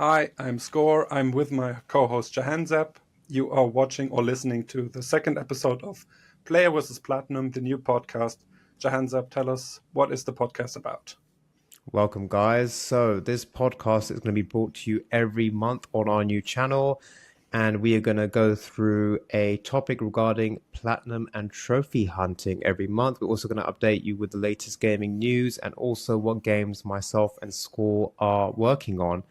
Hi, I'm Score. I'm with my co-host Jahanzeb. You are watching or listening to the second episode of Player vs. Platinum, the new podcast. Jahanzeb, tell us, what is the podcast about? Welcome, guys. So, this podcast is going to be brought to you every month on our new channel, and we are going to go through a topic regarding platinum and trophy hunting every month. We're also going to update you with the latest gaming news and also what games myself and Score are working on.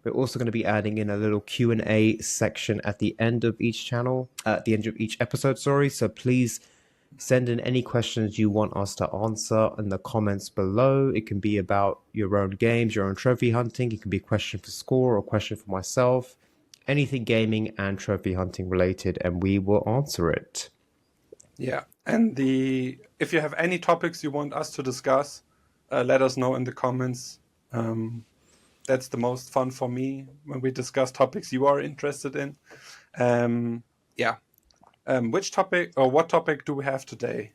We're also going to be adding in a little Q&A section at the end of each at the end of each episode, sorry. So please send in any questions you want us to answer in the comments below. It can be about your own games, your own trophy hunting. It can be a question for Score or a question for myself. Anything gaming and trophy hunting related, and we will answer it. Yeah, and if you have any topics you want us to discuss, let us know in the comments. That's the most fun for me when we discuss topics you are interested in. Yeah. Which topic or what topic do we have today?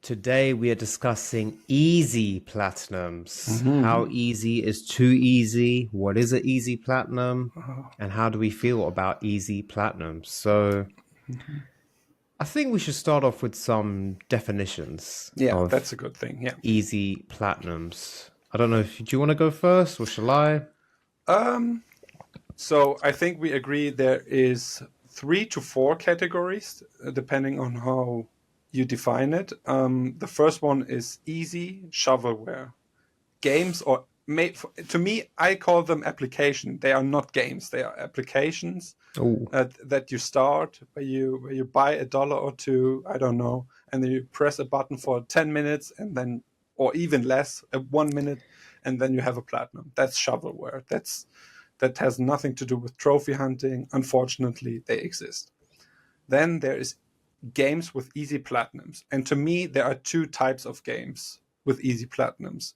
Today we are discussing easy platinums. How easy is too easy? What is an easy platinum? And how do we feel about easy platinums? So I think we should start off with some definitions Yeah, that's of a good thing. Yeah. easy platinums. I don't know if do you want to go first or shall I? So I think we agree there is 3 to 4 categories, depending on how you define it. The first one is easy shovelware. Games or to me, I call them application. They are not games. They are applications Oh, that you start where you buy a dollar or two, I don't know, and then you press a button for 10 minutes and then, or even less, 1 minute, and then you have a platinum. That's shovelware. That has nothing to do with trophy hunting. Unfortunately, they exist. Then there is games with easy platinums. And to me, there are 2 types of games with easy platinums.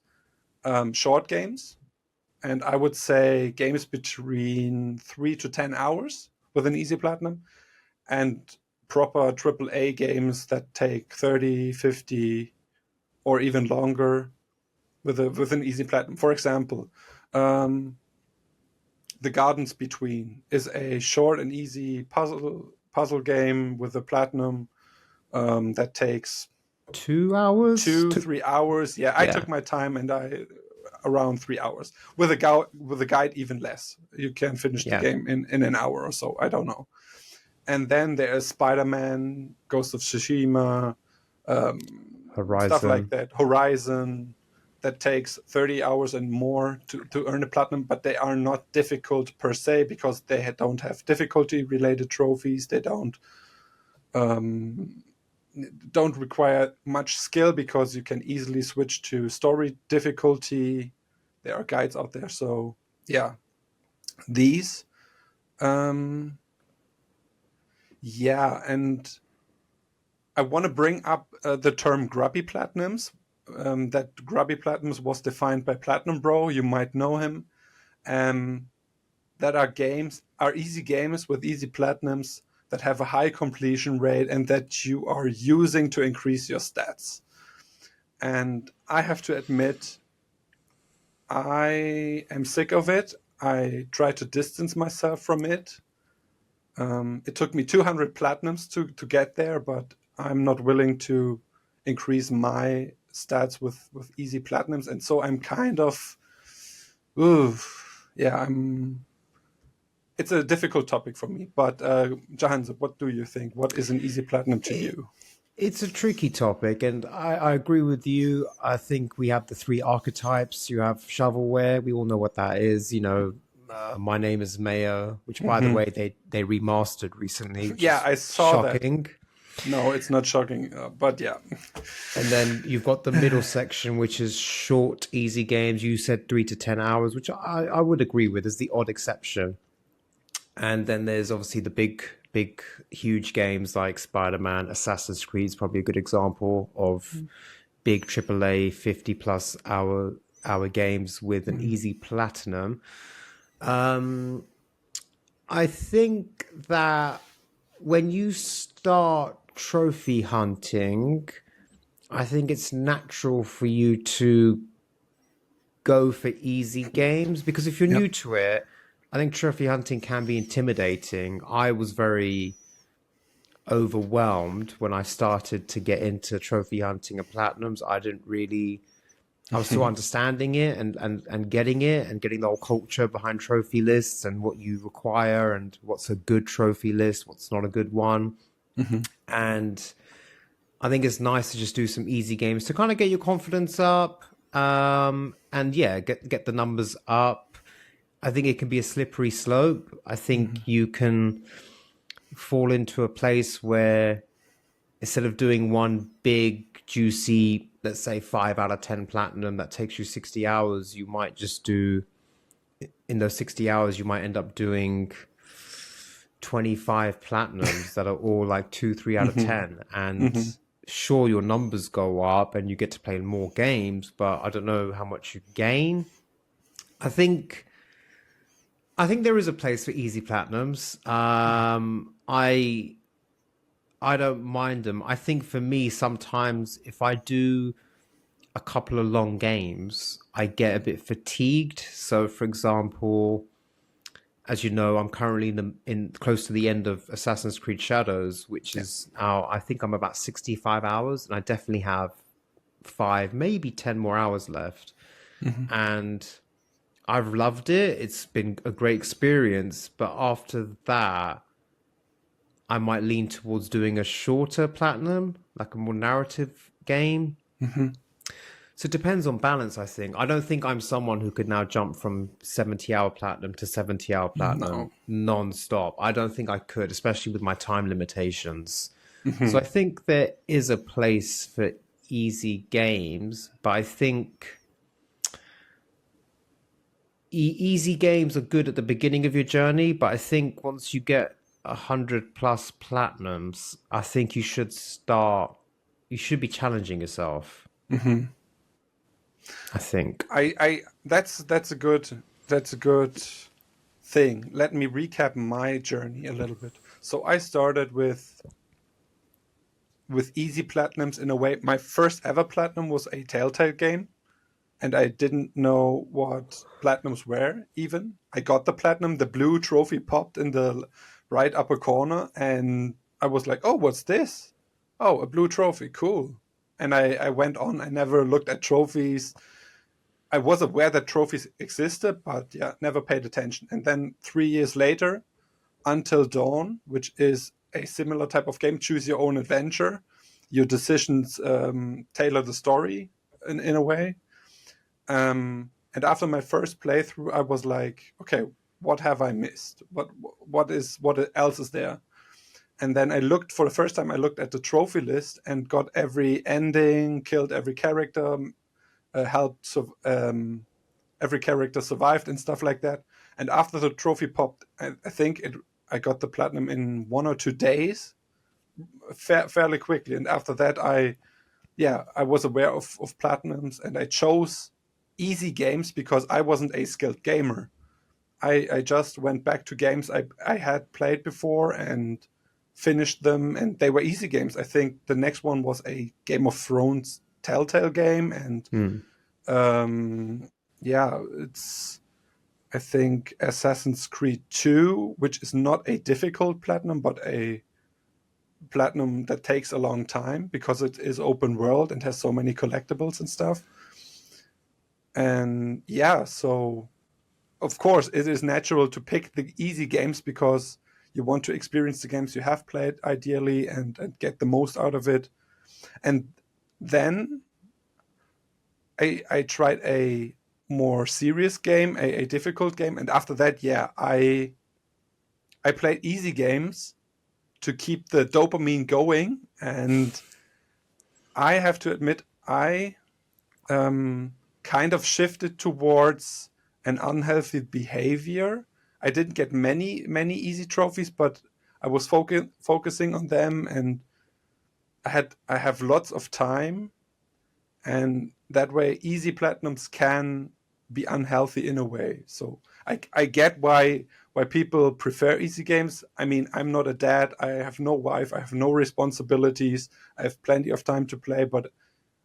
Short games, and I would say games between 3 to 10 hours with an easy platinum, and proper AAA games that take 30, 50, or even longer with an easy platinum. For example, The Gardens Between is a short and easy puzzle game with a platinum that takes 2 hours? 2-3 hours. Yeah, I took my time and I around 3 hours with a guide even less. You can finish the game in an hour or so. I don't know. And then there's Spider-Man, Ghost of Tsushima, stuff like Horizon. that. Horizon, that takes 30 hours and more to earn a platinum, but they are not difficult per se because they don't have difficulty related trophies. They don't require much skill because you can easily switch to story difficulty. There are guides out there. So yeah, these, yeah. And I want to bring up the term grubby platinums. That grubby platinums was defined by Platinum Bro. You might know him. That are easy games with easy platinums that have a high completion rate and that you are using to increase your stats. And I have to admit, I am sick of it. I try to distance myself from it. It took me 200 platinums to get there, but I'm not willing to increase my stats with easy platinums. And so I'm kind of, yeah, it's a difficult topic for me. But Jahanza, what do you think? What is an easy platinum to you? It's a tricky topic, and I agree with you. I think we have the 3 archetypes. You have shovelware. We all know what that is. My Name is Mayo, which, by the way, they remastered recently, which Yeah, is I saw shocking. that. No, it's not shocking, but yeah. And then you've got the middle section, which is short, easy games. You said 3 to 10 hours, which I would agree with, is the odd exception. And then there's obviously the big, huge games like Spider-Man, Assassin's Creed is probably a good example of big AAA 50 plus hour games with an easy platinum. I think that when you start trophy hunting, I think it's natural for you to go for easy games, because if you're Yeah. new to it, I think trophy hunting can be intimidating. I was very overwhelmed when I started to get into trophy hunting and platinums. I was still understanding it and getting it and getting the whole culture behind trophy lists and what you require and what's a good trophy list, what's not a good one. Hmm. And I think it's nice to just do some easy games to kind of get your confidence up. And yeah, get the numbers up. I think it can be a slippery slope. I think you can fall into a place where instead of doing one big, juicy, let's say 5 out of 10 platinum that takes you 60 hours, you might just do, in those 60 hours, you might end up doing 25 platinums that are all like 2, 3 out of 10. And Hmm. sure, your numbers go up and you get to play more games, but I don't know how much you gain. I think there is a place for easy platinums. I don't mind them. I think for me, sometimes if I do a couple of long games, I get a bit fatigued. So, for example, as you know, I'm currently in close to the end of Assassin's Creed Shadows, which Yeah. is now I think I'm about 65 hours, and I definitely have 5, maybe 10 more hours left. Hmm. And I've loved it. It's been a great experience, but after that, I might lean towards doing a shorter platinum, like a more narrative game. Hmm. So it depends on balance, I think. I don't think I'm someone who could now jump from 70-hour platinum to 70-hour platinum No. non-stop. I don't think I could, especially with my time limitations. So Hmm. I think there is a place for easy games, but I think easy games are good at the beginning of your journey, but I think once you get 100+ platinums, I think you should be challenging yourself, Hmm. I think. That's a good thing. Let me recap my journey a little bit. So I started with easy platinums in a way. My first ever platinum was a Telltale game, and I didn't know what platinums were even. I got the platinum, the blue trophy popped in the right upper corner, and I was like, oh, what's this? Oh, a blue trophy, cool. And I went on. I never looked at trophies. I was aware that trophies existed, but yeah, never paid attention. And then 3 years later, Until Dawn, which is a similar type of game, choose your own adventure. Your decisions tailor the story in a way. And after my first playthrough, I was like, okay, what have I missed? What else is there? And then I looked for the first time. I looked at the trophy list and got every ending, killed every character, helped every character survived and stuff like that. And after the trophy popped, I think I got the platinum in 1 or 2 days, fairly quickly. And after that, I was aware of platinums, and I chose easy games because I wasn't a skilled gamer. I just went back to games I had played before and finished them, and they were easy games. I think the next one was a Game of Thrones Telltale game, and Hmm. yeah, it's I think Assassin's Creed 2, which is not a difficult platinum, but a platinum that takes a long time because it is open world and has so many collectibles and stuff. And yeah, so of course it is natural to pick the easy games because you want to experience the games you have played ideally and get the most out of it. And then I tried a more serious game, a difficult game, and after that, yeah, I played easy games to keep the dopamine going. And I have to admit, I kind of shifted towards an unhealthy behavior. I didn't get many easy trophies, but I was focusing on them, and I have lots of time, and that way easy platinums can be unhealthy in a way. So I get why people prefer easy games. I mean, I'm not a dad, I have no wife, I have no responsibilities, I have plenty of time to play, but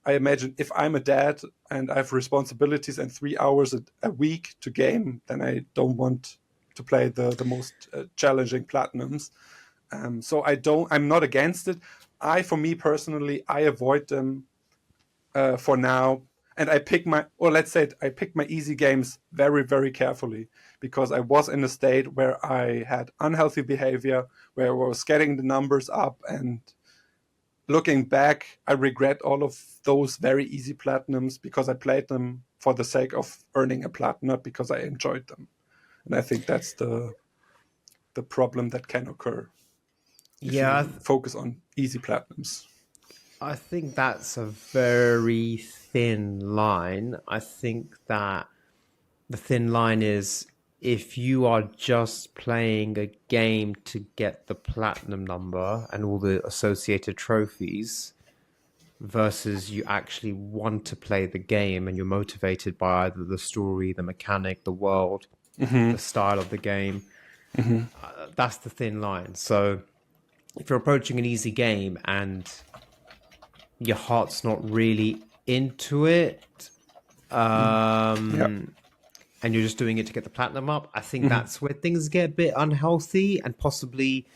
I imagine if I'm a dad and I have responsibilities and 3 hours a week to game, then I don't want to play the most challenging platinums. So I'm not against it. For me personally, I avoid them for now. And I pick I pick my easy games very, very carefully, because I was in a state where I had unhealthy behavior, where I was getting the numbers up, and looking back, I regret all of those very easy platinums because I played them for the sake of earning a platinum, not because I enjoyed them. And I think that's the problem that can occur if Yeah, you focus on easy platinums. I think that's a very thin line. I think that the thin line is if you are just playing a game to get the platinum number and all the associated trophies versus you actually want to play the game and you're motivated by either the story, the mechanic, the world, the style of the game. That's the thin line. So if you're approaching an easy game and your heart's not really into it, and you're just doing it to get the platinum up, I think that's where things get a bit unhealthy and possibly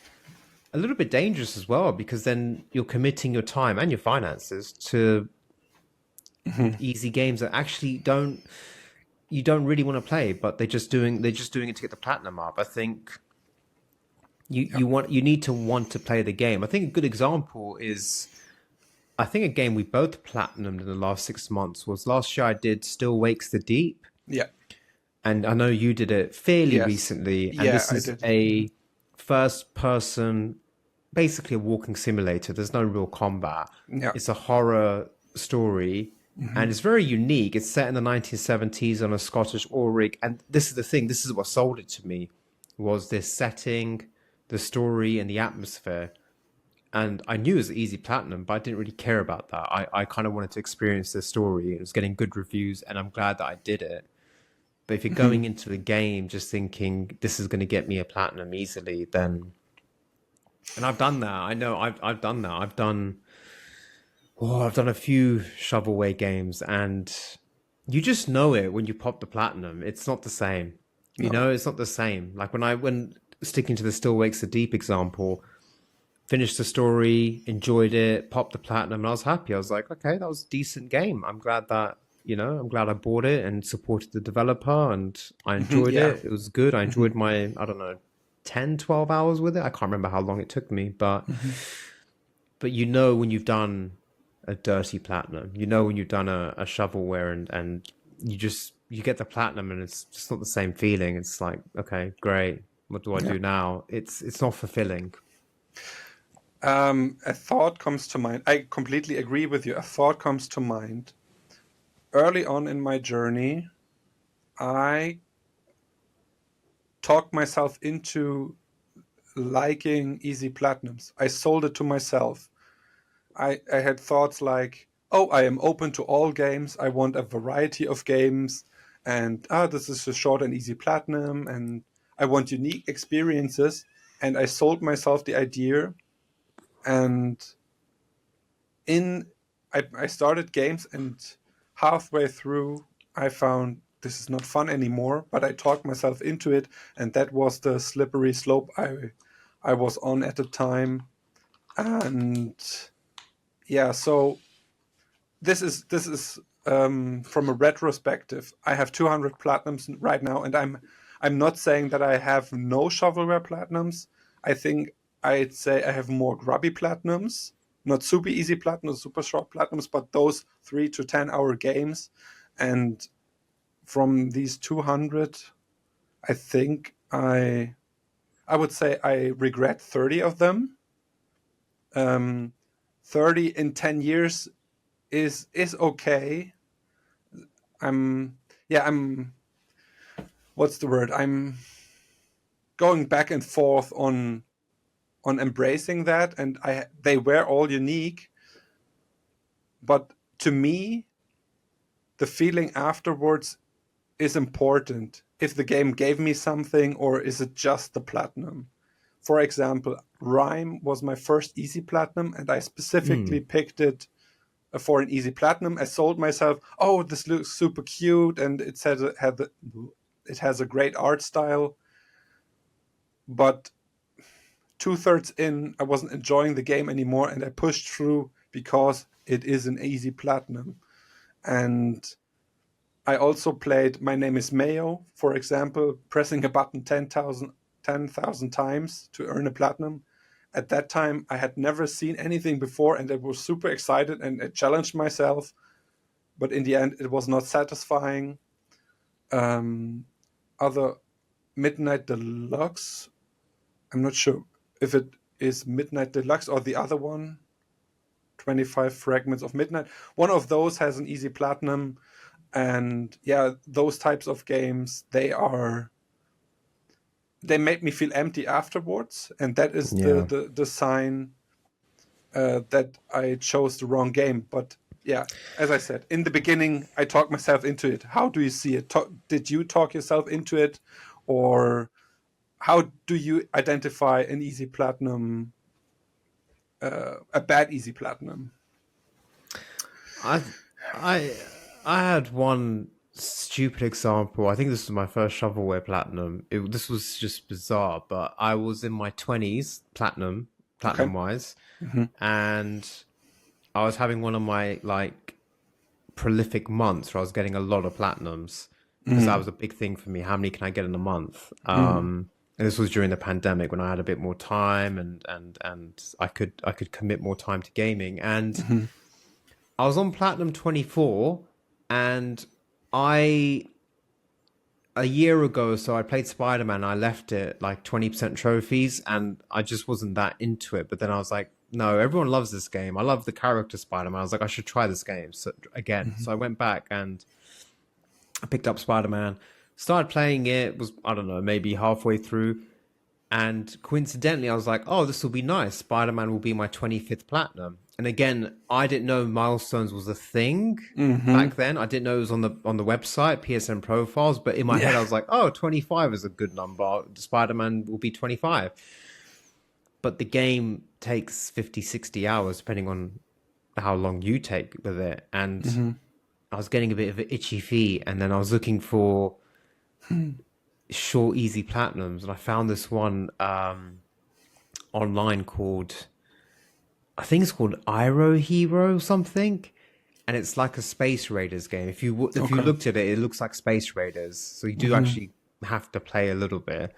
a little bit dangerous as well, because then you're committing your time and your finances to easy games that actually you don't really want to play, but they're just doing it to get the platinum up. I think you need to want to play the game. I think a good example is, I think a game we both platinumed in the last 6 months was last year. I did Still Wakes the Deep. Yeah. And I know you did it fairly recently. And this is a first person, basically a walking simulator. There's no real combat. Yeah. It's a horror story. And it's very unique. It's set in the 1970s on a Scottish oil rig. And this is the thing. This is what sold it to me, was this setting, the story, and the atmosphere. And I knew it was easy platinum, but I didn't really care about that. I kind of wanted to experience the story. It was getting good reviews, and I'm glad that I did it. But if you're going into the game just thinking this is going to get me a platinum easily, then... And I've done that. I know I've done that. I've done a few shovelware games, and you just know it when you pop the platinum. It's not the same. You know, it's not the same. Like when sticking to the Still Wakes the Deep example, finished the story, enjoyed it, popped the platinum, and I was happy. I was like, okay, that was a decent game. I'm glad I bought it and supported the developer, and I enjoyed it. It was good. I enjoyed my, 10, 12 hours with it. I can't remember how long it took me, but you know when you've done a dirty platinum, you know when you've done a shovelware, and you get the platinum, and it's just not the same feeling. It's like, okay, great. What do I do now? It's not fulfilling. A thought comes to mind. I completely agree with you. A thought comes to mind. Early on in my journey, I talked myself into liking easy platinums. I sold it to myself. I had thoughts like, oh, I am open to all games. I want a variety of games. And this is a short and easy platinum. And I want unique experiences. And I sold myself the idea. And I started games, and halfway through I found this is not fun anymore, but I talked myself into it, and that was the slippery slope I was on at the time. And so this is from a retrospective. I have 200 platinums right now, and I'm not saying that I have no shovelware platinums. I think I'd say I have more grubby platinums, not super easy platinums, super short platinums, but those 3 to 10 hour games. And from these 200, I think I would say I regret 30 of them. 30 in 10 years is okay. What's the word? I'm going back and forth on embracing that, and they were all unique, but to me the feeling afterwards is important. If the game gave me something, or is it just the platinum? For example, Rime was my first easy platinum, and I specifically picked it for an easy platinum. I sold myself, oh, this looks super cute, and it says it has a great art style. But 2/3 in, I wasn't enjoying the game anymore, and I pushed through because it is an easy platinum. And I also played My Name is Mayo, for example, pressing a button 10,000 times to earn a platinum. At that time, I had never seen anything before, and I was super excited, and I challenged myself. But in the end, it was not satisfying. Other Midnight Deluxe, I'm not sure if it is Midnight Deluxe or the other one, 25 Fragments of Midnight. One of those has an easy platinum. And yeah, those types of games, they make me feel empty afterwards. And that is the sign that I chose the wrong game. But yeah, as I said, in the beginning, I talked myself into it. How do you see it? Did you talk yourself into it? Or how do you identify an easy platinum, a bad easy platinum? I had one stupid example. I think this was my first shovelware platinum. This was just bizarre, but I was in my 20s platinum wise, and I was having one of my like prolific months where I was getting a lot of platinums because that was a big thing for me. How many can I get in a month? And this was during the pandemic when I had a bit more time and I could commit more time to gaming. And I was on Platinum 24, and a year ago, so I played Spider-Man. I left it like 20% trophies, and I just wasn't that into it. But then I was like, no, everyone loves this game. I love the character Spider-Man. I was like, I should try this game again. So I went back and I picked up Spider-Man, started playing it, was, I don't know, maybe halfway through. And coincidentally, I was like, oh, this will be nice. Spider-Man will be my 25th platinum. And again, I didn't know milestones was a thing back then. I didn't know it was on the website, PSN profiles. But in my head, I was like, oh, 25 is a good number. Spider-Man will be 25. But the game takes 50, 60 hours, depending on how long you take with it. And I was getting a bit of an itchy feet. And then I was looking for short, easy platinums. And I found this one online called, I think it's called Iroh Hero something. And it's like a Space Raiders game. If you looked at it, it looks like Space Raiders. So you do actually have to play a little bit.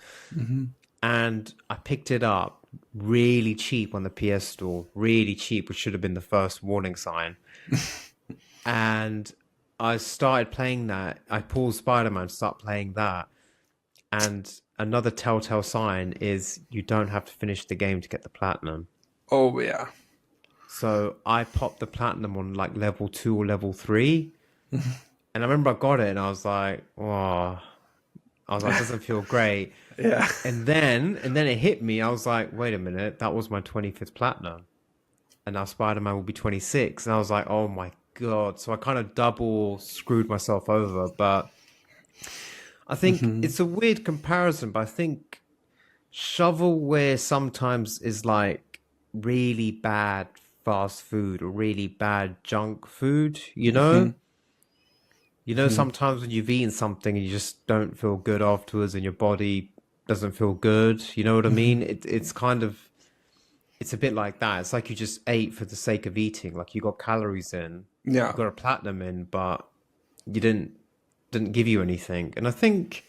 And I picked it up really cheap on the PS Store, really cheap, which should have been the first warning sign. And I started playing that. I paused Spider-Man to start playing that. And another telltale sign is you don't have to finish the game to get the platinum. Oh, yeah. So I popped the platinum on like level 2 or level 3. And I remember I got it and I was like, oh, it doesn't feel great. Yeah. And then it hit me. I was like, wait a minute, that was my 25th platinum. And now Spider-Man will be 26. And I was like, oh my God. So I kind of double screwed myself over. But I think it's a weird comparison, but I think shovelware sometimes is like really bad fast food or really bad junk food, you know? You know, sometimes when you've eaten something and you just don't feel good afterwards and your body doesn't feel good, you know what I mean? It's kind of, it's a bit like that. It's like you just ate for the sake of eating. Like you got calories in, you got a platinum in, but you didn't give you anything. And I think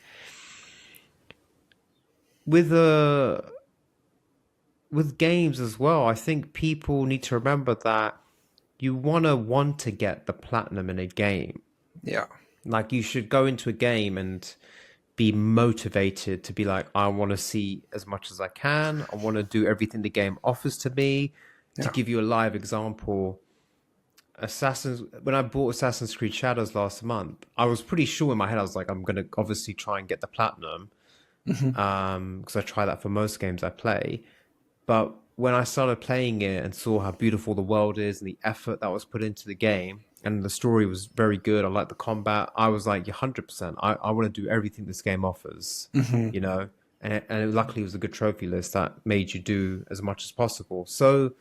with games as well, I think people need to remember that you want to get the platinum in a game. Yeah. Like you should go into a game and be motivated to be like, I want to see as much as I can. I want to do everything the game offers to me. To give you a live example, when I bought Assassin's Creed Shadows last month, I was pretty sure in my head, I was like, I'm going to obviously try and get the platinum. Because I try that for most games I play. But when I started playing it and saw how beautiful the world is and the effort that was put into the game, and the story was very good, I liked the combat, I was like, 100%, I want to do everything this game offers, you know? And luckily it was a good trophy list that made you do as much as possible. So,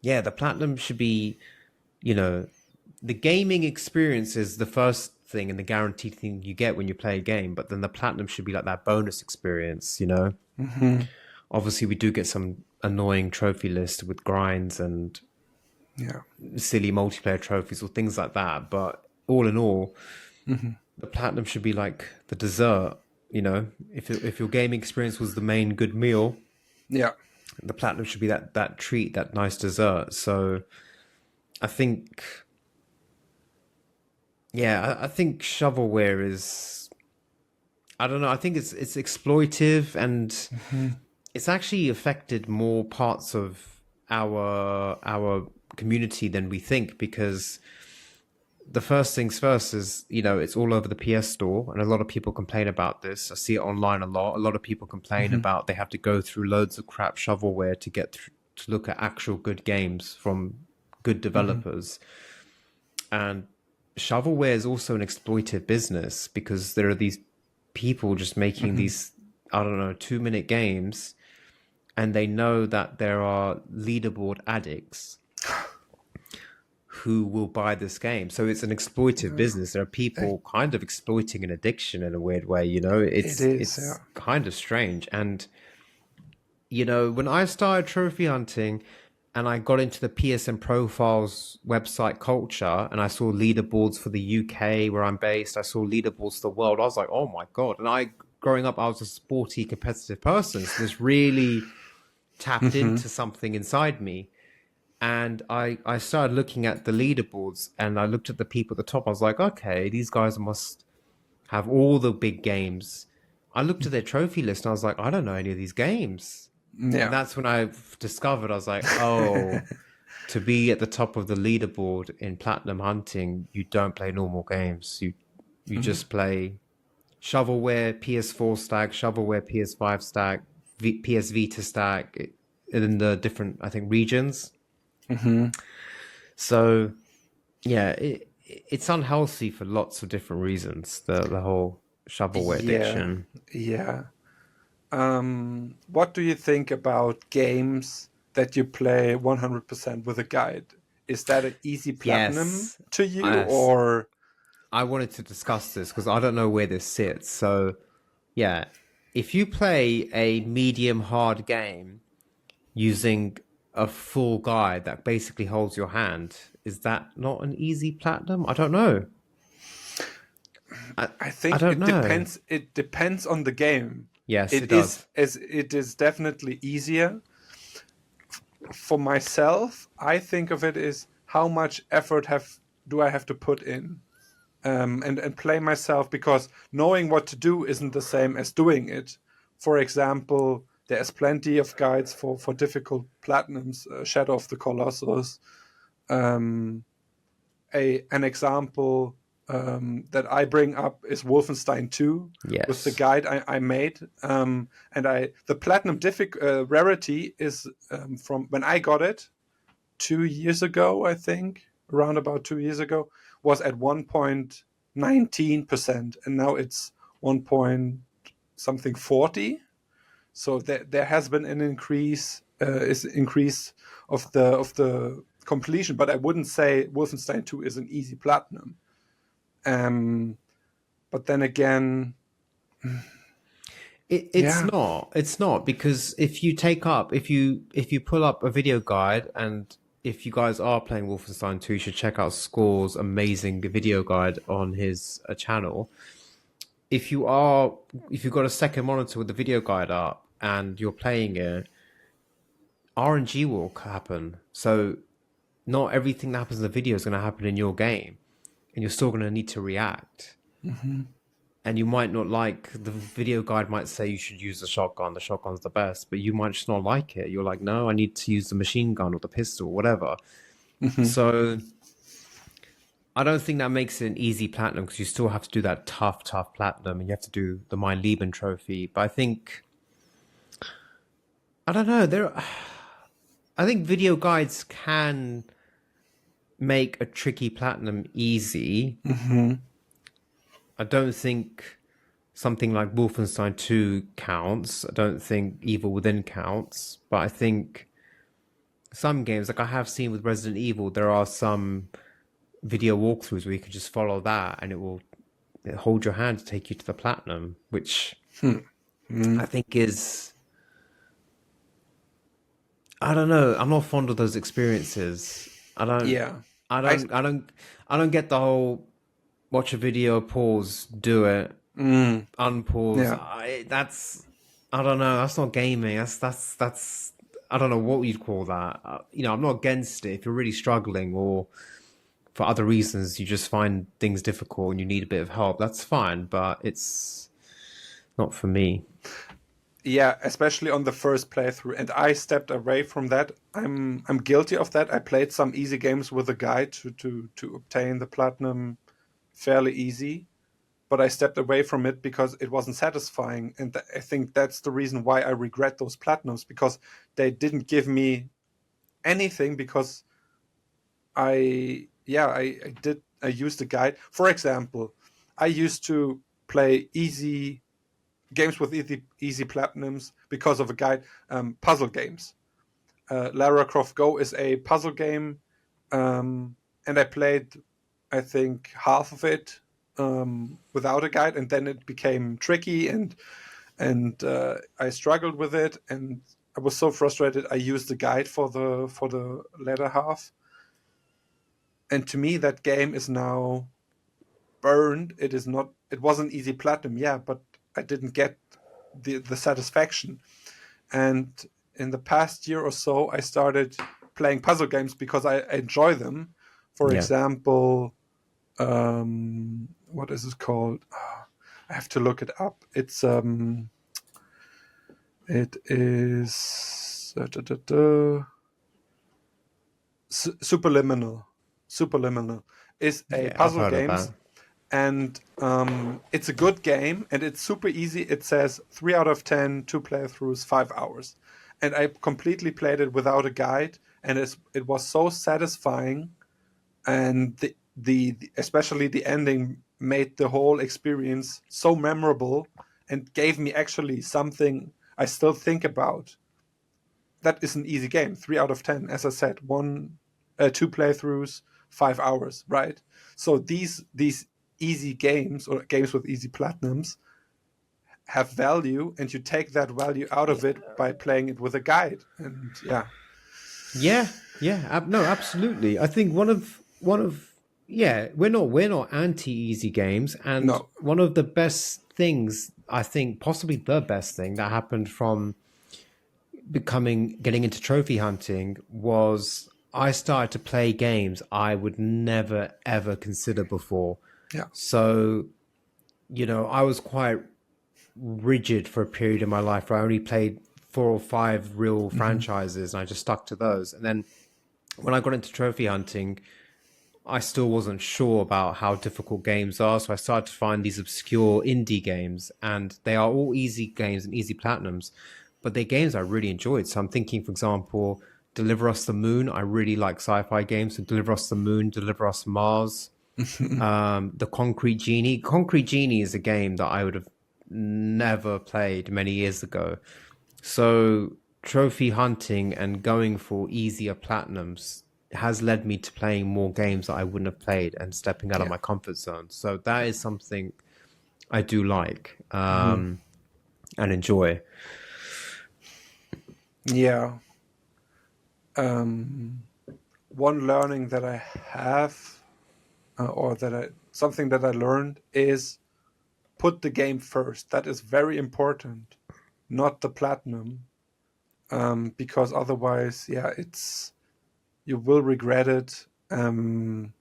yeah, the platinum should be, you know, the gaming experience is the first thing and the guaranteed thing you get when you play a game, but then the platinum should be like that bonus experience, you know? Hmm. Obviously, we do get some annoying trophy list with grinds and Yeah. silly multiplayer trophies or things like that, but all in all, Hmm. the platinum should be like the dessert, you know? If your gaming experience was the main good meal, Yeah. the platinum should be that treat, that nice dessert. So I think, yeah, I think shovelware is, I don't know, I think it's exploitive, and Hmm. it's actually affected more parts of our community than we think, because the first things first is, you know, it's all over the PS Store, and a lot of people complain about this. I see it online a lot. A lot of people complain Hmm. about they have to go through loads of crap shovelware to get to look at actual good games from good Hmm. developers. And shovelware is also an exploitive business, because there are these people just making Hmm. these, I don't know, 2-minute games, and they know that there are leaderboard addicts who will buy this game. So it's an exploitive business. There are people kind of exploiting an addiction in a weird way, you know. It It's is, yeah. it's kind of strange. And you know, when I started trophy hunting and I got into the PSN profiles website culture, and I saw leaderboards for the UK where I'm based, I saw leaderboards for the world, I was like, oh my God. And growing up, I was a sporty, competitive person. So this really tapped Hmm. into something inside me. And I started looking at the leaderboards, and I looked at the people at the top. I was like, okay, these guys must have all the big games. I looked at their trophy list and I was like, I don't know any of these games. And Yeah. that's when I discovered, I was like, oh, to be at the top of the leaderboard in platinum hunting, you don't play normal games. You Hmm. just play shovelware, PS4 stack, shovelware, PS5 stack, PS Vita stack, in the different, I think, regions. Hmm. So yeah, it's unhealthy for lots of different reasons. The whole shovelware Yeah. addiction. Yeah. What do you think about games that you play 100% with a guide? Is that an easy platinum Yes, to you, yes. or? I wanted to discuss this because I don't know where this sits. So yeah, if you play a medium hard game using a full guide that basically holds your hand, is that not an easy platinum? I don't know. I I I think don't it know. depends. It depends on the game. Yes, it It is does. as it is definitely easier for myself. I think of it as how much effort have do I have to put in, and play myself, because knowing what to do isn't the same as doing it. For example, there's plenty of guides for difficult platinums. Shadow of the Colossus. Um, an example that I bring up is Wolfenstein 2 with the Yes. guide I made. And the platinum rarity is from when I got it 2 years ago, I think, around about 2 years ago, was at 1.19%, and now it's 1 point something 40. So there has been an increase of the completion, but I wouldn't say Wolfenstein 2 is an easy platinum. Um, but then again, It's yeah. not. It's not, because if you pull up a video guide, and if you guys are playing Wolfenstein 2, you should check out Score's amazing video guide on his channel. If you are if you've got a second monitor with the video guide up and you're playing it, RNG will happen. So not everything that happens in the video is going to happen in your game, and you're still going to need to react. Hmm. And you might not like, the video guide might say you should use the shotgun's the best, but you might just not like it. You're like, no, I need to use the machine gun or the pistol or whatever. Hmm. So I don't think that makes it an easy platinum, because you still have to do that tough platinum, and you have to do the Mein Leben trophy. But I think, I don't know, I think video guides can make a tricky platinum easy. Hmm. I don't think something like Wolfenstein 2 counts. I don't think Evil Within counts. But I think some games, like I have seen with Resident Evil, there are some video walkthroughs where you can just follow that and it will hold your hand to take you to the platinum, which Hmm. I think is, I don't know. I'm not fond of those experiences. I don't, Yeah. I I don't, I don't, I don't get the whole watch a video, pause, do it, mm, unpause. yeah. I don't know. That's not gaming. That's. I don't know what you'd call that. I'm not against it if you're really struggling or for other reasons you just find things difficult and you need a bit of help. That's fine, but it's not for me. Yeah, especially on the first playthrough, and I stepped away from that. I'm guilty of that. I played some easy games with a guide to obtain the platinum fairly easy, but I stepped away from it because it wasn't satisfying, and I think that's the reason why I regret those platinums, because they didn't give me anything. Because I used a guide. For example, I used to play easy games with easy platinums because of a guide. Puzzle games. Lara Croft Go is a puzzle game, and I played, I think, half of it without a guide, and then it became tricky, and I struggled with it, and I was so frustrated. I used the guide for the latter half, and to me, that game is now burned. It is not. It was an easy platinum, yeah, but I didn't get the satisfaction. And in the past year or so, I started playing puzzle games because I enjoy them. For Yeah. example, what is it called? I have to look it up. It is Superliminal. Superliminal is a Yeah, I've puzzle heard of game, that. and it's a good game, and it's super easy. It says 3 out of 10, 2 playthroughs, 5 hours, and I completely played it without a guide, and it was so satisfying, and especially the ending made the whole experience so memorable, and gave me actually something I still think about. That is an easy game. 3 out of 10, as I said, 2 playthroughs, 5 hours, right? So these easy games, or games with easy platinums, have value, and you take that value out of it by playing it with a guide. And yeah, Yeah, yeah, no, absolutely. I think one of yeah, we're not anti easy games, and no, one of the best things I think, possibly the best thing that happened from getting into trophy hunting was I started to play games I would never ever consider before. yeah, So, I was quite rigid for a period in my life where I only played four or five real hmm, franchises and I just stuck to those. And then when I got into trophy hunting, I still wasn't sure about how difficult games are. So I started to find these obscure indie games, and they are all easy games and easy platinums, but they're games I really enjoyed. So I'm thinking, for example, Deliver Us the Moon. I really like sci-fi games. So Deliver Us the Moon, Deliver Us Mars, The Concrete Genie. Concrete Genie is a game that I would have never played many years ago. So trophy hunting and going for easier platinums has led me to playing more games that I wouldn't have played and stepping out of yeah, my comfort zone. So that is something I do like hmm, and enjoy. yeah. Um, One learning that I have, or that I something that I learned, is put the game first. That is very important, not the platinum, because otherwise, yeah, it's you will regret it, and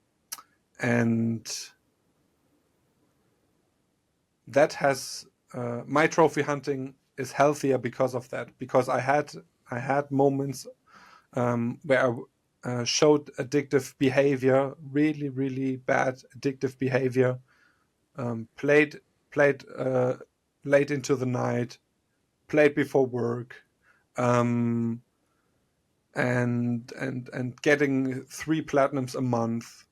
that has my trophy hunting is healthier because of that. Because I had moments where I showed addictive behavior, really really bad addictive behavior. Played late into the night, played before work, um, and getting 3 platinums a month,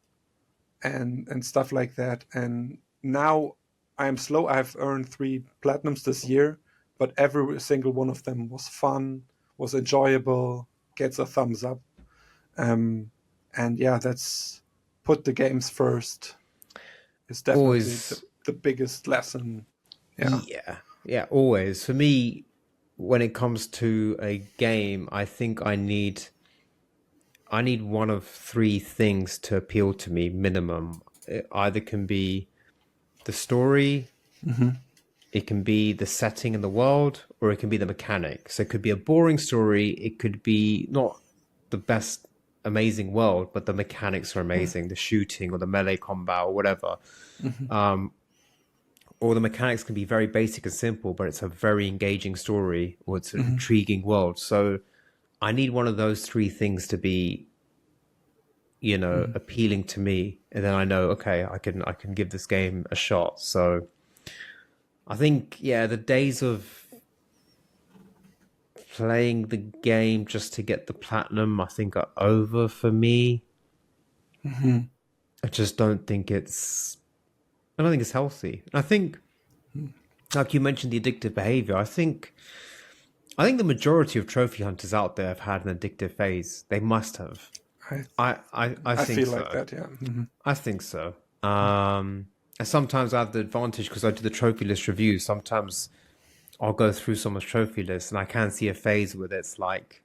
and stuff like that. And now I'm slow. I've earned 3 platinums this year, but every single one of them was fun, was enjoyable, gets a thumbs up. And yeah, that's put the games first is definitely Always, the biggest lesson. Yeah. yeah, always. For me, when it comes to a game, I think I need one of three things to appeal to me minimum. It either can be the story, it can be the setting in the world, or it can be the mechanics. So it could be a boring story, it could be not the best amazing world, but the mechanics are amazing, the shooting or the melee combat or whatever. Or the mechanics can be very basic and simple, but it's a very engaging story or it's an intriguing world. So I need one of those three things to be, appealing to me, and then I know, okay, I can give this game a shot. So I think, yeah, the days of playing the game just to get the platinum, I think, are over for me. I just don't think I don't think it's healthy. I think, like you mentioned, the addictive behavior. I think the majority of trophy hunters out there have had an addictive phase. They must have. I I I think feel so. like that. Yeah. I think so. And sometimes I have the advantage because I do the trophy list reviews. Sometimes I'll go through someone's trophy list and I can see a phase where it's like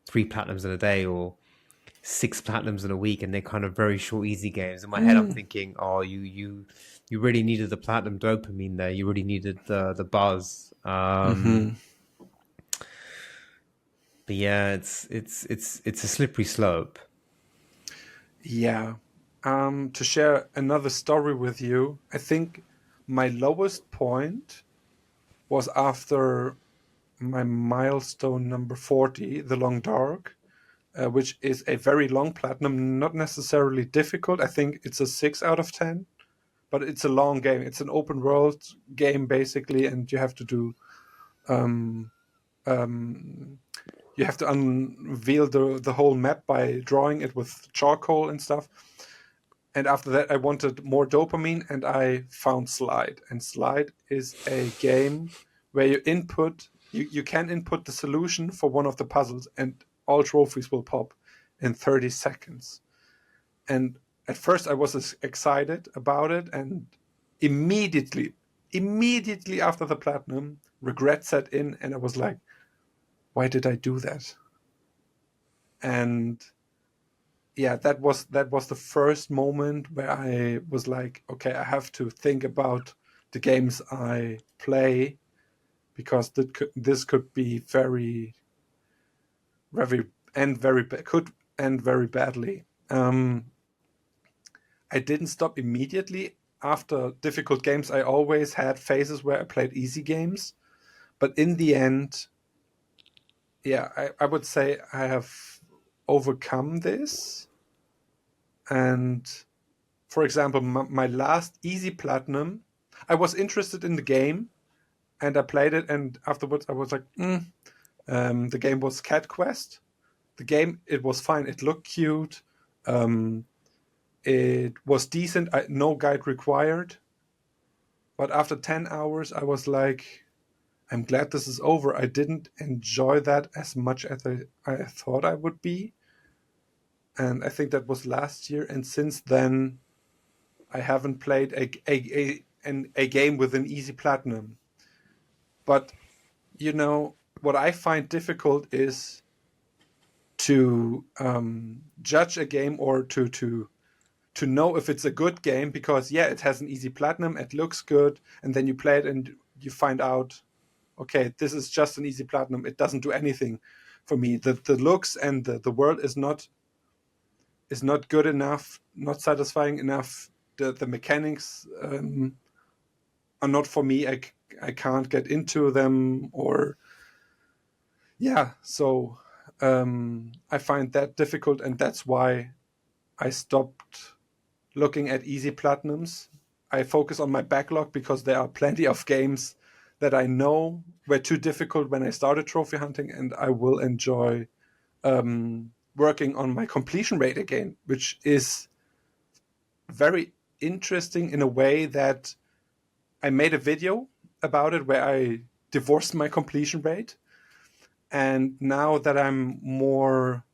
3 platinums in a day or 6 platinums in a week, and they're kind of very short, easy games. In my head, I'm thinking, oh, you really needed the platinum dopamine there. You really needed the buzz. But yeah, it's a slippery slope. Yeah. To share another story with you, I think my lowest point was after my milestone number 40, The Long Dark, which is a very long platinum, not necessarily difficult. I think it's a 6 out of 10, but it's a long game. It's an open world game, basically, and you have to do. You have to unveil the whole map by drawing it with charcoal and stuff. And after that, I wanted more dopamine, and I found Slide. And Slide is a game where you can input the solution for one of the puzzles, and all trophies will pop in 30 seconds. And at first, I was excited about it, and immediately after the platinum, regret set in, and I was like, why did I do that? And yeah, that was the first moment where I was like, okay, I have to think about the games I play, because this could be very, very could end very badly. I didn't stop immediately after difficult games. I always had phases where I played easy games, but in the end, yeah, I would say I have overcome this. And for example, my last easy platinum, I was interested in the game and I played it, and afterwards I was like, the game was Cat Quest. The game, it was fine. It looked cute. It was decent. No guide required. But after 10 hours, I was like, I'm glad this is over. I didn't enjoy that as much as I thought I would be. And I think that was last year. And since then, I haven't played a game with an easy platinum. But, what I find difficult is to judge a game, or to know if it's a good game, because, yeah, it has an easy platinum, it looks good, and then you play it and you find out, okay, this is just an easy platinum. It doesn't do anything for me. The looks and the world is not good enough, not satisfying enough. The mechanics are not for me. I can't get into them, or yeah. So I find that difficult, and that's why I stopped looking at easy platinums. I focus on my backlog, because there are plenty of games that I know were too difficult when I started trophy hunting, and I will enjoy working on my completion rate again, which is very interesting in a way that I made a video about it where I divorced my completion rate. And now that I'm more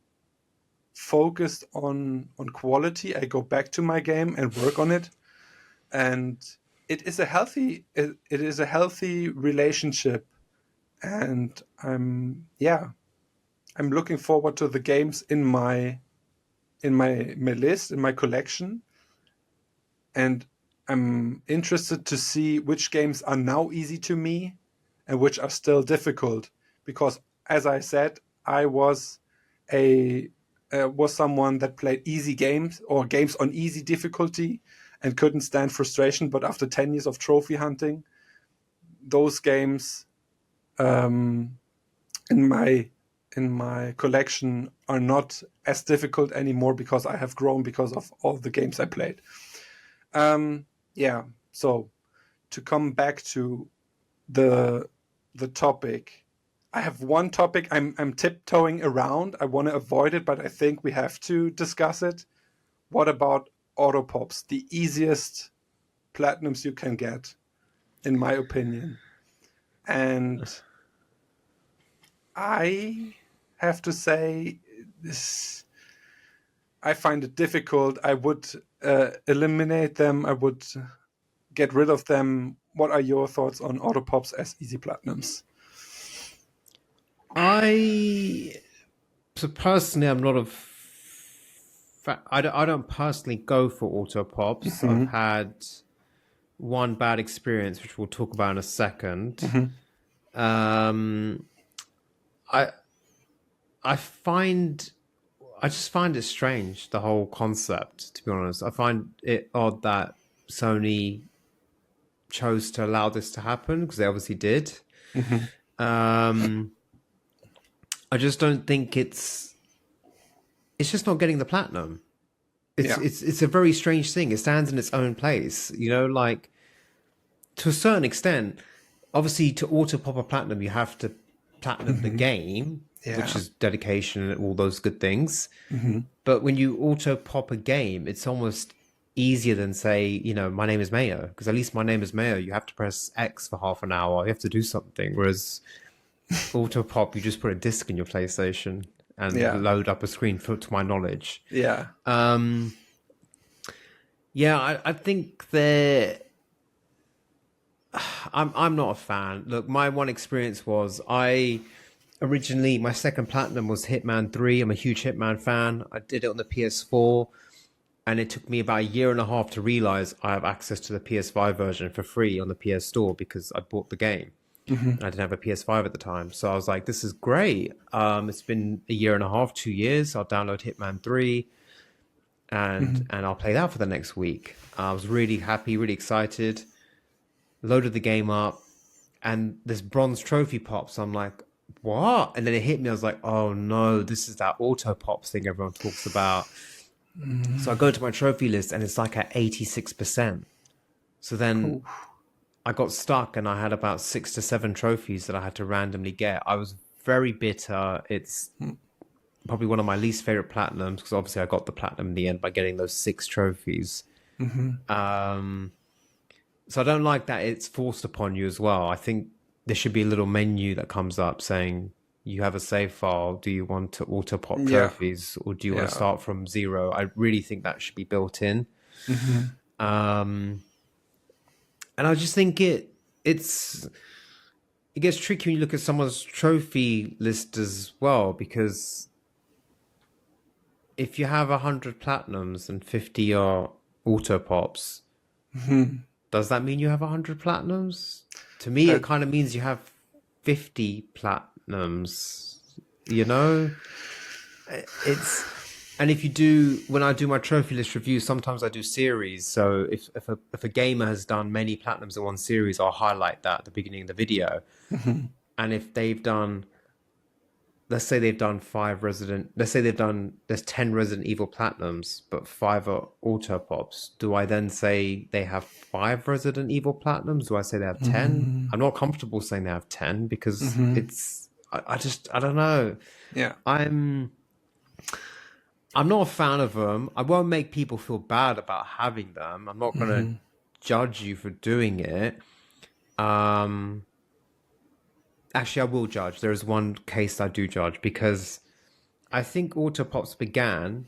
focused on quality, I go back to my game and work on it. And it is a healthy relationship. And I'm looking forward to the games in my list, in my collection. And I'm interested to see which games are now easy to me and which are still difficult. Because, as I said, I was someone that played easy games or games on easy difficulty and couldn't stand frustration. But after 10 years of trophy hunting, those games in my collection are not as difficult anymore because I have grown because of all the games I played. So to come back to the topic, I have one topic I'm tiptoeing around. I want to avoid it, but I think we have to discuss it. What about auto pops? The easiest platinums you can get, in my opinion. And I have to say this. I find it difficult. I would eliminate them. I would get rid of them. What are your thoughts on auto pops as easy platinums? So personally, I'm not I don't personally go for auto pops. I've had one bad experience, which we'll talk about in a second. I just find it strange, the whole concept, to be honest. I find it odd that Sony chose to allow this to happen, because they obviously did. I just don't think it's just not getting the platinum. It's a very strange thing. It stands in its own place, like, to a certain extent. Obviously, to auto pop a platinum, you have to platinum the game, which is dedication and all those good things. But when you auto pop a game, it's almost easier than, say, my name is Mayo, because at least my name is Mayo, you have to press X for half an hour, you have to do something, whereas auto pop, you just put a disc in your PlayStation and load up a screen, to my knowledge. I think I'm not a fan. Look, my one experience was, originally, my second platinum was Hitman 3. I'm a huge Hitman fan. I did it on the PS4, and it took me about a year and a half to realize I have access to the PS5 version for free on the PS Store, because I bought the game. I didn't have a PS5 at the time. So I was like, this is great. It's been a year and a half, 2 years. I'll download Hitman 3 and I'll play that for the next week. I was really happy, really excited. Loaded the game up, and this bronze trophy pops. I'm like, what? And then it hit me. I was like, oh no, this is that auto pops thing everyone talks about. So I go to my trophy list, and it's like at 86%. So then I got stuck, and I had about 6 to 7 trophies that I had to randomly get. I was very bitter. It's probably one of my least favorite platinums, because obviously I got the platinum in the end by getting those 6 trophies. So I don't like that it's forced upon you as well. I think there should be a little menu that comes up saying, you have a save file. Do you want to auto pop trophies, or do you want to start from 0? I really think that should be built in. And I just think it gets tricky when you look at someone's trophy list as well, because if you have 100 platinums and 50 are auto pops, does that mean you have 100 platinums? To me, it kind of means you have 50 platinums, And if you do, when I do my trophy list reviews, sometimes I do series. So if a gamer has done many platinums in one series, I'll highlight that at the beginning of the video. And if they've done, let's say there's 10 Resident Evil platinums, but 5 are auto pops. Do I then say they have 5 Resident Evil platinums? Do I say they have 10? I'm not comfortable saying they have 10, because I don't know. I'm not a fan of them. I won't make people feel bad about having them. I'm not going to judge you for doing it. Actually, I will judge. There is one case I do judge because I think auto pops began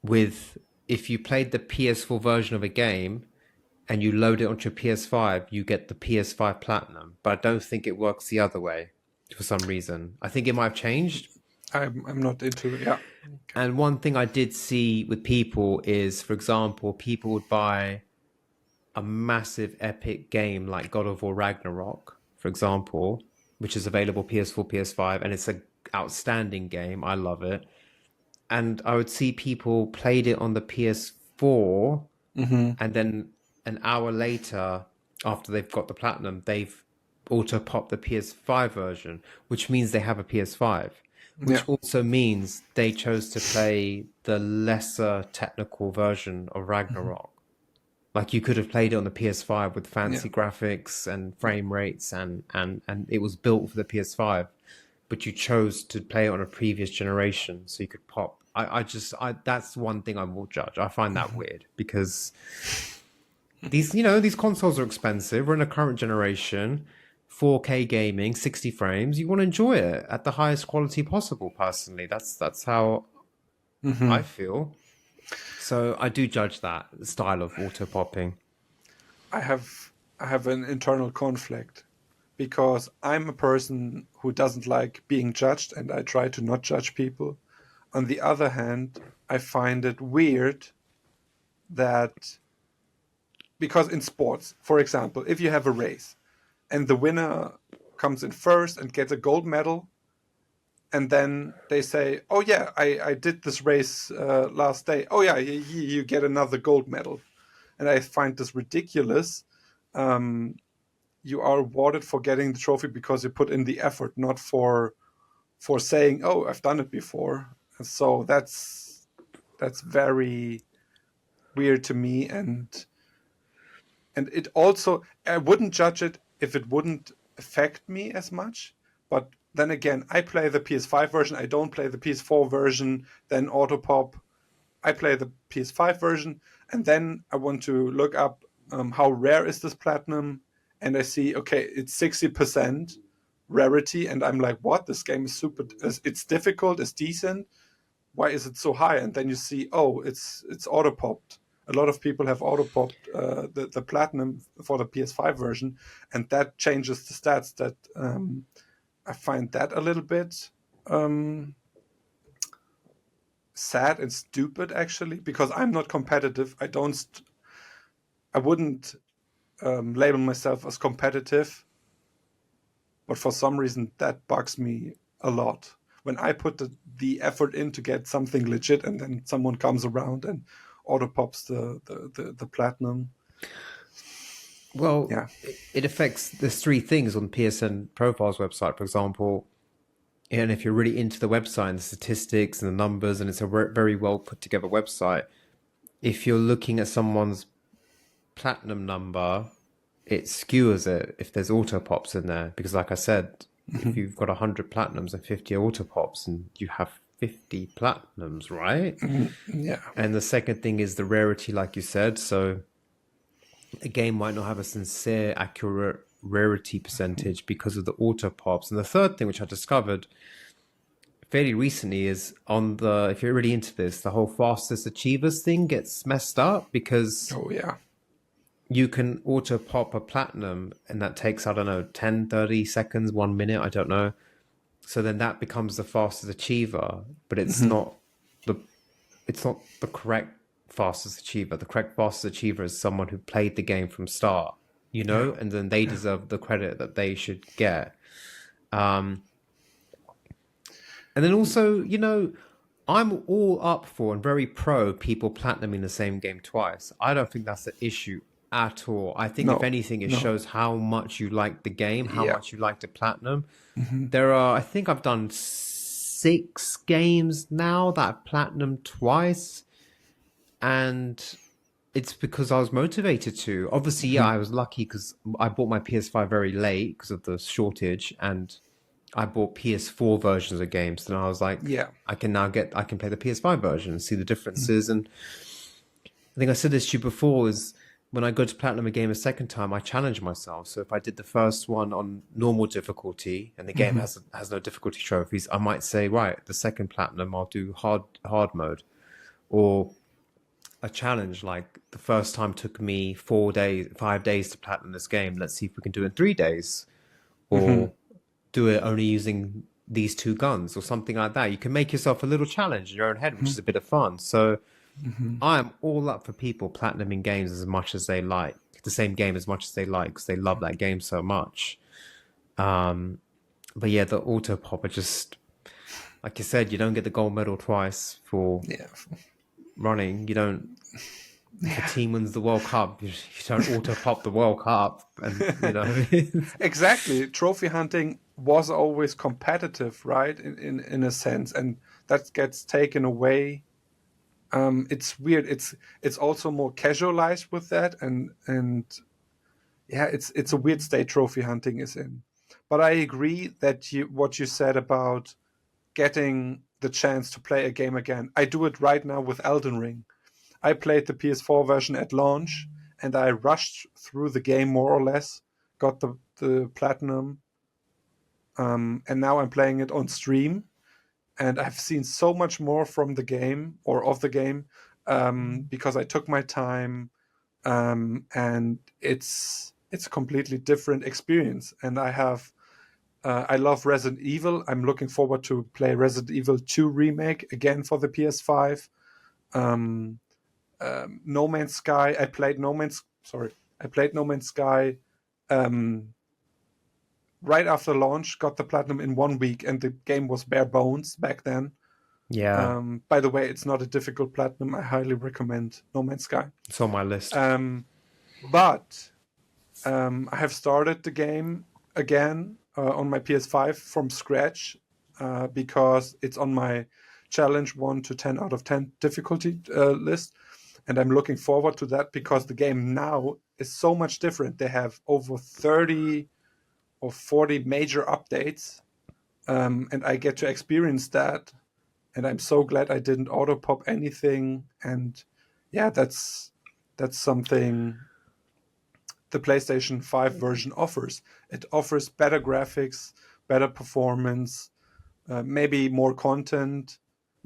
with if you played the PS4 version of a game and you load it onto your PS5, you get the PS5 Platinum. But I don't think it works the other way for some reason. I think it might have changed. I'm not into it. Yeah. And one thing I did see with people is, for example, people would buy a massive epic game like God of War Ragnarok, for example, which is available PS4, PS5, and it's an outstanding game. I love it. And I would see people played it on the PS4, and then an hour later, after they've got the platinum, they've auto popped the PS5 version, which means they have a PS5, which also means they chose to play the lesser technical version of Ragnarok. Like you could have played it on the PS5 with fancy graphics and frame rates, and it was built for the PS5, but you chose to play it on a previous generation so you could pop. I that's one thing I will judge. I find that weird because these consoles are expensive. We're in a current generation, 4K gaming, 60 frames. You want to enjoy it at the highest quality possible. Personally, that's how I feel. So I do judge that style of auto popping. I have an internal conflict because I'm a person who doesn't like being judged, and I try to not judge people. On the other hand, I find it weird that because in sports, for example, if you have a race and the winner comes in first and gets a gold medal, and then they say, "Oh yeah, I did this race last day. Oh yeah, you get another gold medal," and I find this ridiculous. You are awarded for getting the trophy because you put in the effort, not for saying, "Oh, I've done it before." And so that's very weird to me, and it also, I wouldn't judge it if it wouldn't affect me as much, but then again, I play the PS5 version. I don't play the PS4 version. Then Autopop, I play the PS5 version, and then I want to look up how rare is this platinum, and I see, okay, it's 60% rarity, and I'm like, what? This game is super. It's difficult. It's decent. Why is it so high? And then you see, oh, it's auto-popped. A lot of people have auto-popped the platinum for the PS5 version, and that changes the stats. That I find that a little bit sad and stupid, actually, because I'm not competitive. I wouldn't label myself as competitive, but for some reason that bugs me a lot. When I put the effort in to get something legit, and then someone comes around and auto pops the platinum. Well, Yeah. it affects. There's three things on PSN Profiles website, for example. And if you're really into the website and the statistics and the numbers, and it's a very well put together website, if you're looking at someone's platinum number, it skewers it if there's auto pops in there. Because like I said, if you've got 100 platinums and 50 auto pops, and you have 50 platinums, right? Yeah. And the second thing is the rarity, like you said. So a game might not have a sincere, accurate rarity percentage because of the auto pops. And the third thing, which I discovered fairly recently, is if you're really into this, the whole fastest achievers thing gets messed up because Oh yeah. you can auto pop a platinum and that takes, I don't know, 10, 30 seconds, 1 minute, I don't know. So then that becomes the fastest achiever, but it's not the correct fastest achiever. The correct fastest achiever is someone who played the game from start, and then they deserve the credit that they should get. And then also, I'm all up for and very pro people platinuming the same game twice. I don't think that's the issue at all. I think if anything, it shows how much you like the game, how much you like the platinum. I think I've done 6 games now that I've platinumed twice, and it's because I was motivated to. Obviously, I was lucky because I bought my PS5 very late because of the shortage, and I bought PS4 versions of games. And I was like, I can play the PS5 version and see the differences. And I think I said this to you before, is when I go to platinum a game a second time, I challenge myself. So if I did the first one on normal difficulty and the game Hmm. has no difficulty trophies, I might say, right, the second platinum I'll do hard mode. Or a challenge like the first time took me 4 days, 5 days to platinum this game. Let's see if we can do it in 3 days. Hmm. Or do it only using these two guns or something like that. You can make yourself a little challenge in your own head, which is a bit of fun. So Hmm. I am all up for people platinuming games as much as they like, the same game as much as they like, because they love that game so much. But yeah, the auto pop are just, like you said, you don't get the gold medal twice for Yeah. running. You don't, if a Yeah. team wins the World Cup, you don't auto pop the World Cup. And, Exactly. Trophy hunting was always competitive, right? In a sense, and that gets taken away. It's weird. It's also more casualized with that, and yeah, it's a weird state trophy hunting is in. But I agree that what you said about getting the chance to play a game again. I do it right now with Elden Ring. I played the PS4 version at launch, and I rushed through the game more or less, got the platinum, and now I'm playing it on stream. And I've seen so much more from the game or of the game because I took my time, and it's a completely different experience. And I love Resident Evil. I'm looking forward to play Resident Evil 2 remake again for the PS5. Um, No Man's Sky. I played No Man's Sky um, right after launch. Got the platinum in 1 week, and the game was bare bones back then. yeah, By the way, it's not a difficult platinum. I highly recommend No Man's Sky. it's on my list. But I have started the game again on my PS5 from scratch because it's on my challenge 1 to 10 out of 10 difficulty list. And I'm looking forward to that because the game now is so much different. They have over 30 or 40 major updates, and I get to experience that. And I'm so glad I didn't auto pop anything. And yeah, that's something the PlayStation 5 version offers. It offers better graphics, better performance, maybe more content,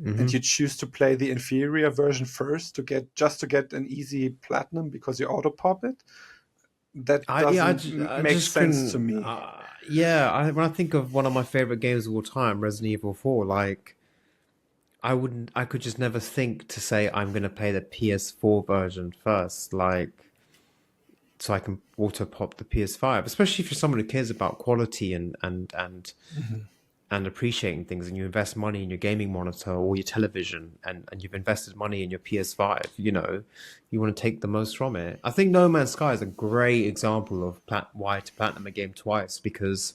and Hmm. you choose to play the inferior version first to get an easy platinum because you auto pop it. That doesn't I make just sense to couldn't. me. Yeah, when I think of one of my favorite games of all time, Resident Evil 4, like I could just never think to say I'm gonna play the PS4 version first, like so I can auto pop the PS5, especially for someone who cares about quality Mhm. and appreciating things, and you invest money in your gaming monitor or your television, and you've invested money in your PS5, you want to take the most from it. I think No Man's Sky is a great example of why to platinum a game twice, because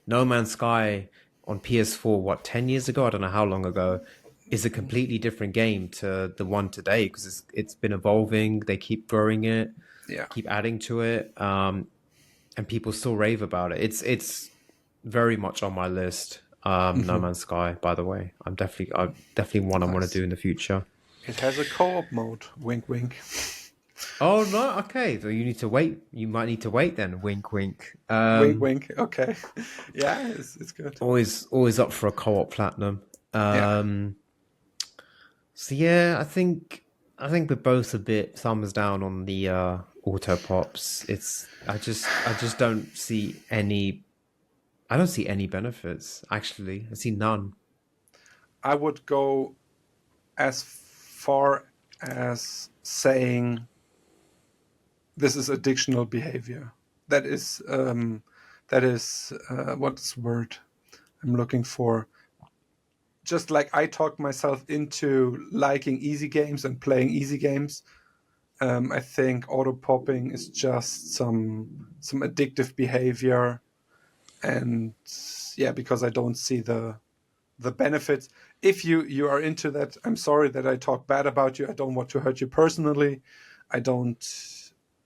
No Man's Sky on PS4, what, 10 years ago? I don't know how long ago, is a completely different game to the one today because it's been evolving. They keep growing it, Yeah. keep adding to it, and people still rave about it. It's very much on my list. No Hmm. Man's Sky, by the way, I definitely one I want to Nice. do in the future. It has a co-op mode. Wink, wink. Oh no, okay. So you need to wait. You might need to wait then. Wink, wink. Wink, wink. Okay. Yeah, it's good. Always up for a co-op platinum. Yeah. So yeah, I think we're both a bit thumbs down on the auto pops. I just don't see any. I don't see any benefits. Actually, I see none. I would go as far as saying this is addictional behavior. That is what's the word I'm looking for. Just like I talked myself into liking easy games and playing easy games, I think auto popping is just some addictive behavior, and yeah, because I don't see the benefits. If you are into that, I'm sorry that I talk bad about you. I don't want to hurt you personally. I don't.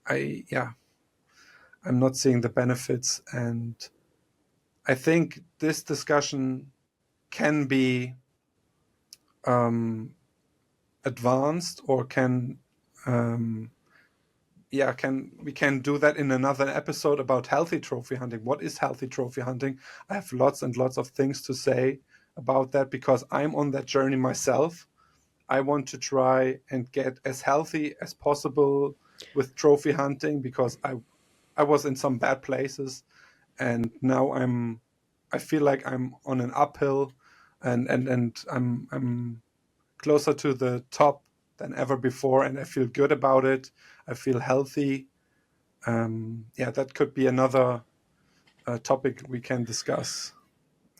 I yeah. I'm not seeing the benefits, and I think this discussion can be um, advanced or can um, yeah, we can do that in another episode about healthy trophy hunting. What is healthy trophy hunting? I have lots and lots of things to say about that because I'm on that journey myself. I want to try and get as healthy as possible with trophy hunting because I was in some bad places, and now I feel like I'm on an uphill, and I'm closer to the top than ever before, and I feel good about it. I feel healthy. Yeah, that could be another topic we can discuss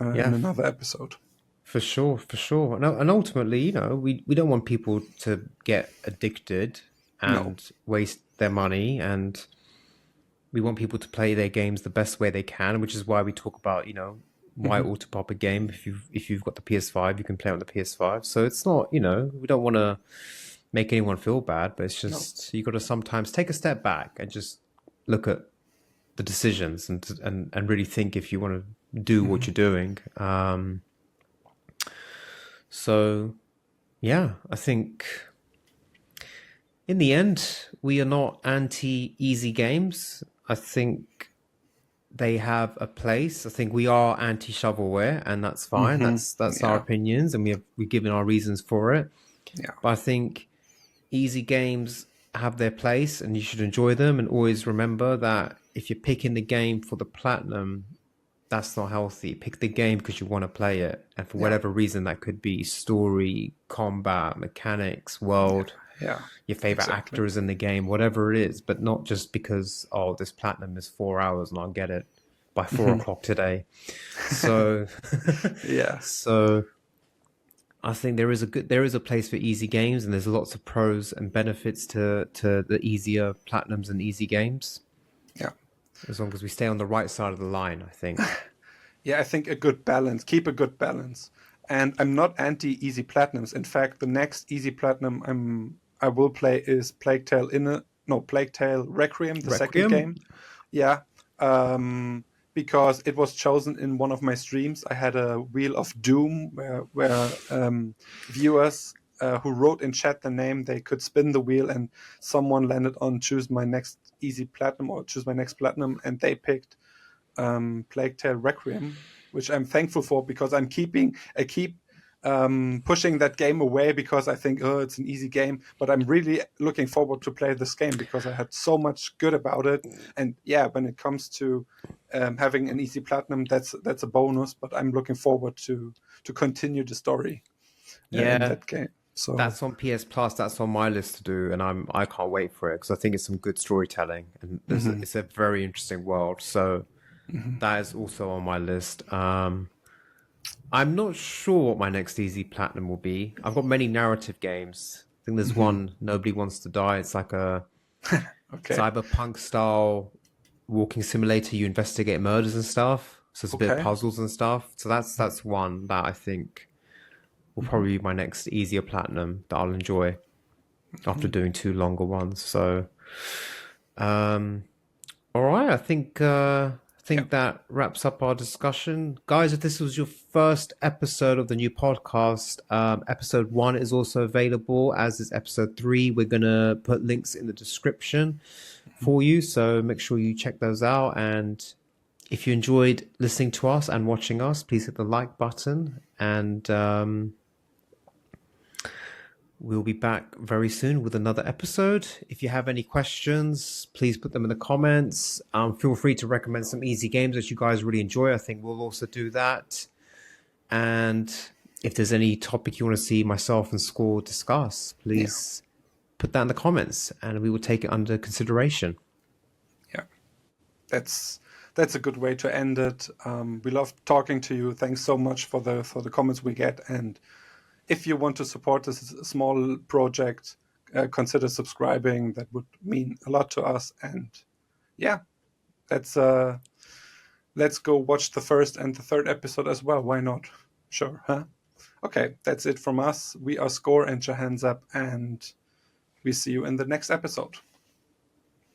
Yeah, in another episode. for sure, for sure. And ultimately, we don't want people to get addicted No. and waste their money, and we want people to play their games the best way they can, which is why we talk about, why Hmm. auto pop a game. If you've got the PS5, you can play on the PS5. So it's not, we don't want to make anyone feel bad, but it's No. just you got to sometimes take a step back and just look at the decisions and really think if you want to do what Hmm. you're doing. So yeah, I think in the end we are not anti easy games. I think they have a place. I think we are anti shovelware, and that's fine. Hmm. That's our Yeah. opinions, and we've given our reasons for it. Yeah. But I think easy games have their place, and you should enjoy them. And always remember that if you're picking the game for the platinum, that's not healthy. Pick the game because you want to play it, and for Yeah. whatever reason, that could be story, combat, mechanics, world, Yeah. your favorite Exactly. actors in the game, whatever it is, but not just because this platinum is 4 hours and I'll get it by 4 o'clock today. So, Yeah. so I think there is a place for easy games, and there's lots of pros and benefits to the easier platinums and easy games, Yeah. as long as we stay on the right side of the line, I think. Yeah, I think a good balance. Keep a good balance. And I'm not anti easy platinums. In fact, the next easy platinum I will play is Plague Tale Requiem, the second Requiem? game. Yeah. Because it was chosen in one of my streams. I had a Wheel of Doom where viewers who wrote in chat the name, they could spin the wheel and someone landed on choose my next easy platinum or choose my next platinum, and they picked Plague Tale Requiem, which I'm thankful for because I keep pushing that game away because I think, oh, it's an easy game. But I'm really looking forward to play this game because I had so much good about it. And yeah, when it comes to having an easy platinum, that's a bonus. But I'm looking forward to continue the story in Yeah, that game. So that's on PS Plus. That's on my list to do, and I can't wait for it because I think it's some good storytelling, and mhm, it's a very interesting world. So mhm. that is also on my list. I'm not sure what my next easy platinum will be. I've got many narrative games. I think there's Mhm. one, Nobody Wants to Die. It's like a Okay, cyberpunk style walking simulator. You investigate murders and stuff. So it's a bit of okay. puzzles and stuff. So that's one that I think will Mhm, probably be my next easier platinum that I'll enjoy after mhm. doing two longer ones. So, um, all right, I think Yeah. that wraps up our discussion, guys. If this was your first episode of the new podcast, episode 1 is also available, as is episode 3. We're gonna put links in the description for you, so make sure you check those out. And if you enjoyed listening to us and watching us, please hit the like button, and we'll be back very soon with another episode. If you have any questions, please put them in the comments. Feel free to recommend some easy games that you guys really enjoy. I think we'll also do that. And if there's any topic you want to see myself and Score discuss, Yeah. please put that in the comments and we will take it under consideration. Yeah. That's a good way to end it. We love talking to you. Thanks so much for the comments we get. And if you want to support this small project, consider subscribing. That would mean a lot to us. And yeah, let's let's go watch the first and the third episode as well. Why not? Sure, huh? Okay, that's it from us. We are Score and Jahansap, and we see you in the next episode.